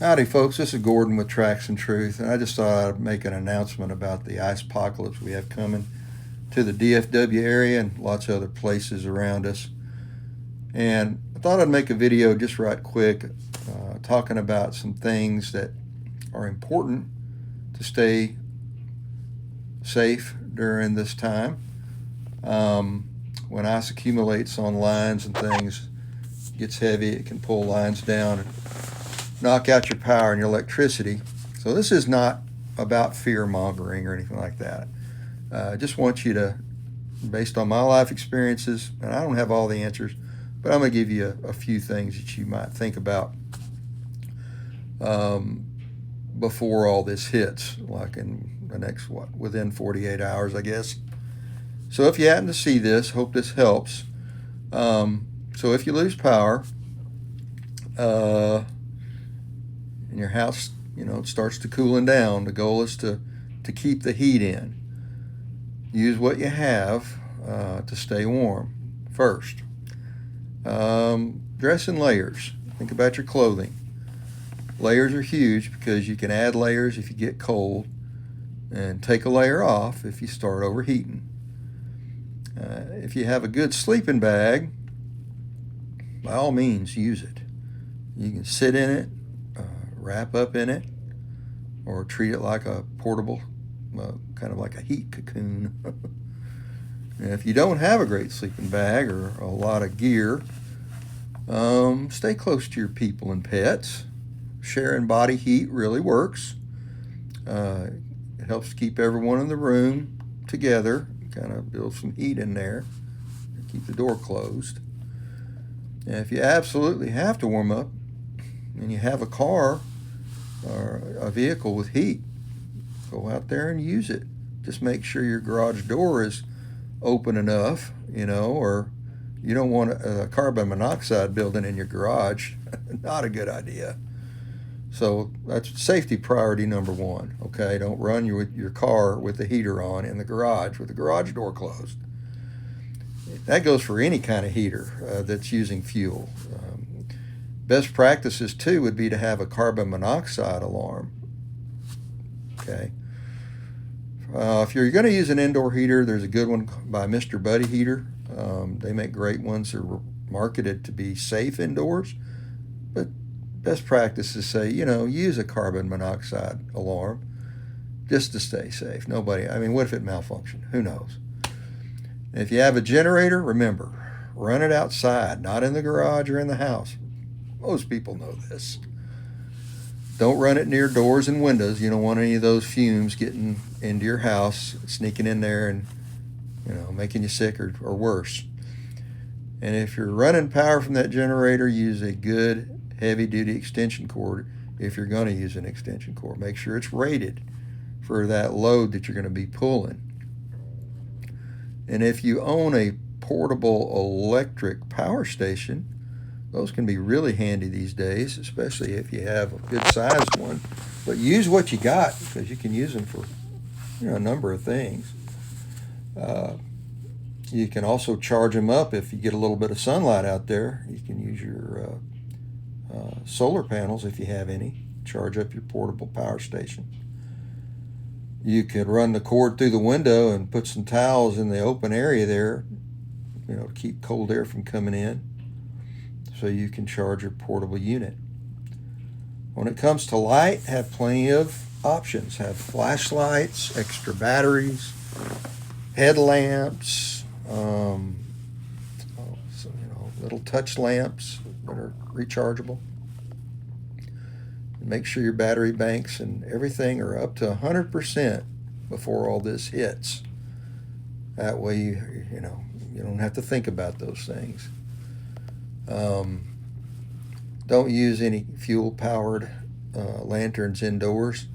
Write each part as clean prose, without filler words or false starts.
Howdy, folks. This is Gordon with Tracks and Truth, and I just thought I'd make an announcement about the ice apocalypse we have coming to the DFW area and lots of other places around us. And I thought I'd make a video just right quick talking about some things that are important to stay safe during this time. When ice accumulates on lines and things, gets heavy, it can pull lines down and knock out your power and your electricity. So this is not about fear mongering or anything like that. I just want you to, based on my life experiences, and I don't have all the answers, but I'm going to give you a few things that you might think about before all this hits, like in the next, within 48 hours, I guess. So if you happen to see this, hope this helps. So if you lose power, and your house, it starts to cooling down, the goal is to keep the heat in. Use what you have to stay warm first. Dress in layers. Think about your clothing. Layers are huge because you can add layers if you get cold and take a layer off if you start overheating. If you have a good sleeping bag, by all means use it. You can sit in it, wrap up in it, or treat it like a portable, kind of like a heat cocoon. And if you don't have a great sleeping bag or a lot of gear, stay close to your people and pets. Sharing body heat really works. It helps keep everyone in the room together, kind of build some heat in there, keep the door closed. And if you absolutely have to warm up and you have a car or a vehicle with heat, go out there and use it. Just make sure your garage door is open enough, or you don't want a carbon monoxide building in your garage. Not a good idea. So that's safety priority number one. Okay, don't run your car with the heater on in the garage with the garage door closed. That goes for any kind of heater that's using fuel. Best practices too would be to have a carbon monoxide alarm. Okay. If you're going to use an indoor heater, there's a good one by Mr. Buddy Heater. They make great ones. They're marketed to be safe indoors, but best practices say, use a carbon monoxide alarm just to stay safe. What if it malfunctioned? Who knows? And if you have a generator, remember, run it outside, not in the garage or in the house. Most people know this. Don't run it near doors and windows. You don't want any of those fumes getting into your house, sneaking in there and, making you sick or worse. And if you're running power from that generator, use a good heavy-duty extension cord if you're going to use an extension cord. Make sure it's rated for that load that you're going to be pulling. And if you own a portable electric power station, those can be really handy these days, especially if you have a good-sized one. But use what you got because you can use them for a number of things. You can also charge them up if you get a little bit of sunlight out there. You can use your solar panels if you have any. Charge up your portable power station. You could run the cord through the window and put some towels in the open area there, to keep cold air from coming in, so you can charge your portable unit. When it comes to light, have plenty of options. Have flashlights, extra batteries, headlamps, little touch lamps that are rechargeable. Make sure your battery banks and everything are up to 100% before all this hits. That way, you don't have to think about those things. Don't use any fuel-powered lanterns indoors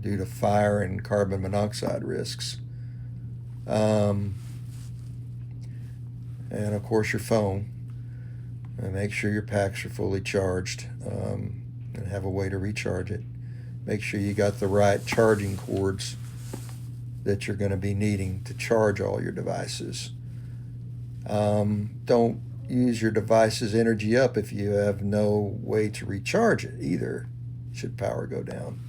due to fire and carbon monoxide risks. And of course, your phone. And make sure your packs are fully charged. And have a way to recharge it. Make sure you got the right charging cords that you're going to be needing to charge all your devices. Don't use your device's energy up if you have no way to recharge it either. should power go down.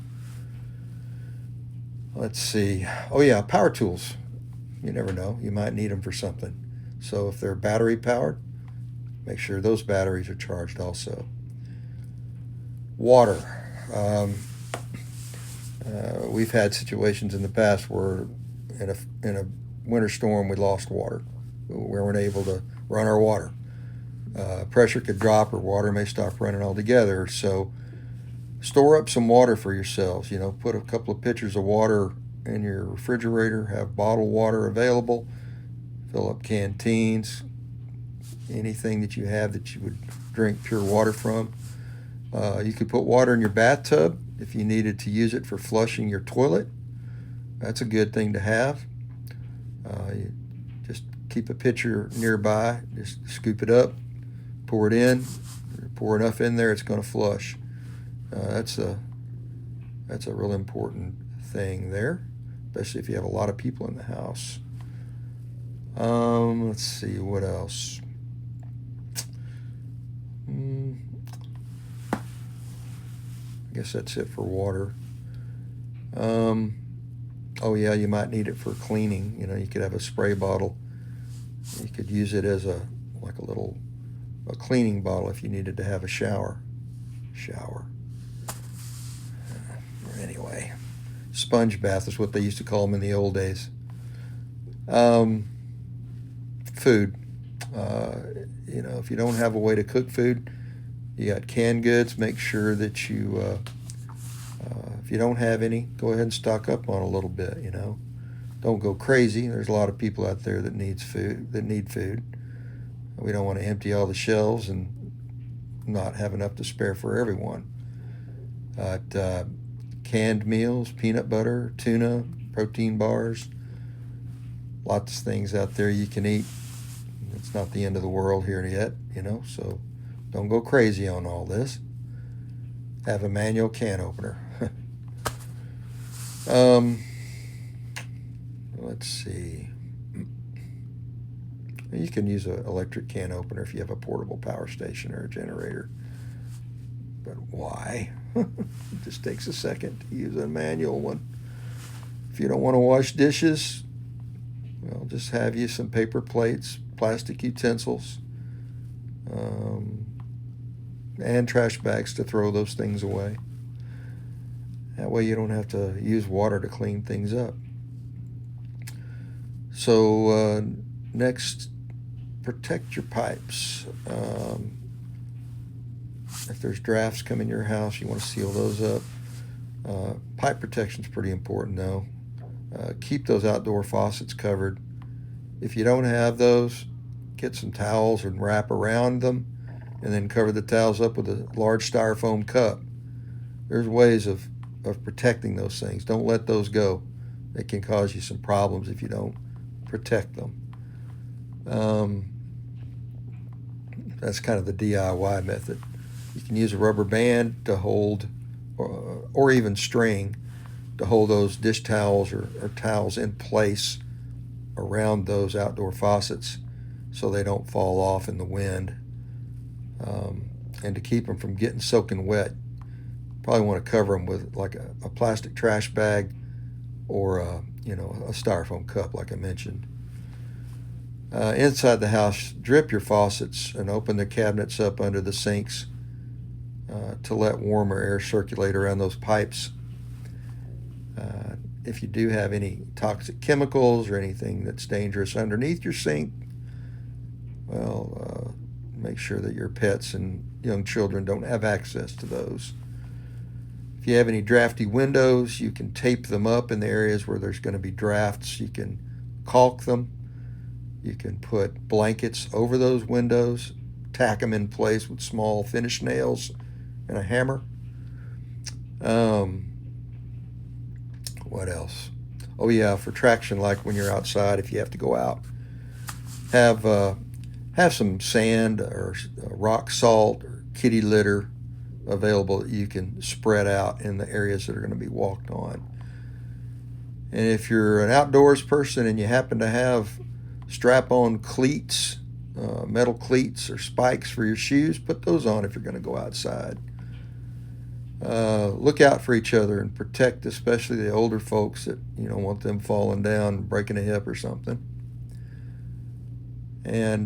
Let's see. Oh yeah, power tools. You never know. You might need them for something. So if they're battery powered, make sure those batteries are charged also. Water. We've had situations in the past where in a winter storm we lost water. We weren't able to run our water. Pressure could drop or water may stop running altogether. So store up some water for yourselves. Put a couple of pitchers of water in your refrigerator. Have bottled water available. Fill up canteens. Anything that you have that you would drink pure water from. You could put water in your bathtub if you needed to use it for flushing your toilet. That's a good thing to have. You just keep a pitcher nearby. Just scoop it up, pour it in. Pour enough in there, it's going to flush. That's a real important thing there, especially if you have a lot of people in the house. Let's see, what else? I guess that's it for water. Oh yeah, you might need it for cleaning. You could have a spray bottle. You could use it as a cleaning bottle if you needed to have a shower. Anyway, sponge bath is what they used to call them in the old days. Food. If you don't have a way to cook food, you got canned goods. Make sure that you, if you don't have any, go ahead and stock up on a little bit. Don't go crazy. There's a lot of people out there that need food. We don't want to empty all the shelves and not have enough to spare for everyone. Canned meals, peanut butter, tuna, protein bars, lots of things out there you can eat. It's not the end of the world here yet, so don't go crazy on all this. Have a manual can opener. Let's see. You can use an electric can opener if you have a portable power station or a generator. But why? It just takes a second to use a manual one. If you don't want to wash dishes, well, just have you some paper plates, plastic utensils, and trash bags to throw those things away. That way you don't have to use water to clean things up. So next, protect your pipes. If there's drafts come in your house, you want to seal those up. Pipe protection is pretty important though. Keep those outdoor faucets covered. If you don't have those, get some towels and wrap around them and then cover the towels up with a large styrofoam cup. There's ways of protecting those things. Don't let those go. They can cause you some problems if you don't protect them. That's kind of the DIY method. You can use a rubber band to hold, or even string, to hold those dish towels or towels in place around those outdoor faucets so they don't fall off in the wind. And to keep them from getting soaking wet, probably want to cover them with like a plastic trash bag or a styrofoam cup like I mentioned. Inside the house, drip your faucets and open the cabinets up under the sinks to let warmer air circulate around those pipes. If you do have any toxic chemicals or anything that's dangerous underneath your sink, well, make sure that your pets and young children don't have access to those. If you have any drafty windows, you can tape them up in the areas where there's going to be drafts. You can caulk them. You can put blankets over those windows, tack them in place with small finish nails and a hammer. What else? Oh yeah, for traction, like when you're outside, if you have to go out, have some sand or rock salt or kitty litter available that you can spread out in the areas that are going to be walked on. And if you're an outdoors person and you happen to have strap-on cleats, metal cleats or spikes for your shoes, put those on if you're going to go outside. look out for each other and protect especially the older folks that you don't want them falling down and breaking a hip or something. And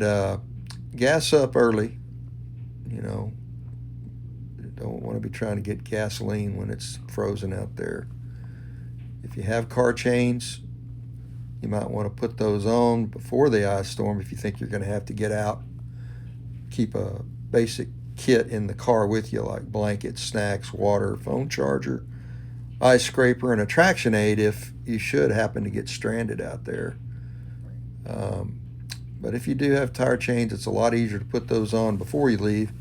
gas up early. You know, don't want to be trying to get gasoline when it's frozen out there. If you have car chains, you might want to put those on before the ice storm if you think you're going to have to get out. Keep a basic kit in the car with you, like blankets, snacks, water, phone charger, ice scraper, and a traction aid if you should happen to get stranded out there. But if you do have tire chains, it's a lot easier to put those on before you leave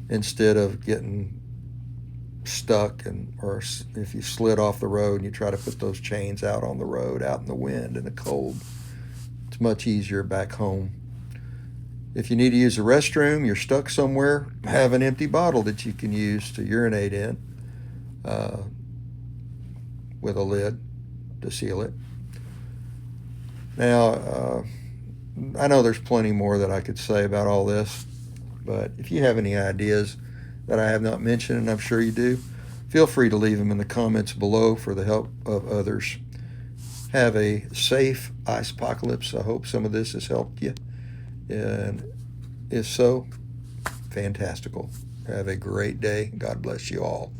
instead of getting stuck, or if you slid off the road and you try to put those chains out on the road, out in the wind and the cold. It's much easier back home. If you need to use the restroom, you're stuck somewhere, have an empty bottle that you can use to urinate in with a lid to seal it. Now, I know there's plenty more that I could say about all this, but if you have any ideas that I have not mentioned, and I'm sure you do, feel free to leave them in the comments below for the help of others. Have a safe ice apocalypse. I hope some of this has helped you. And if so, fantastical. Have a great day. God bless you all.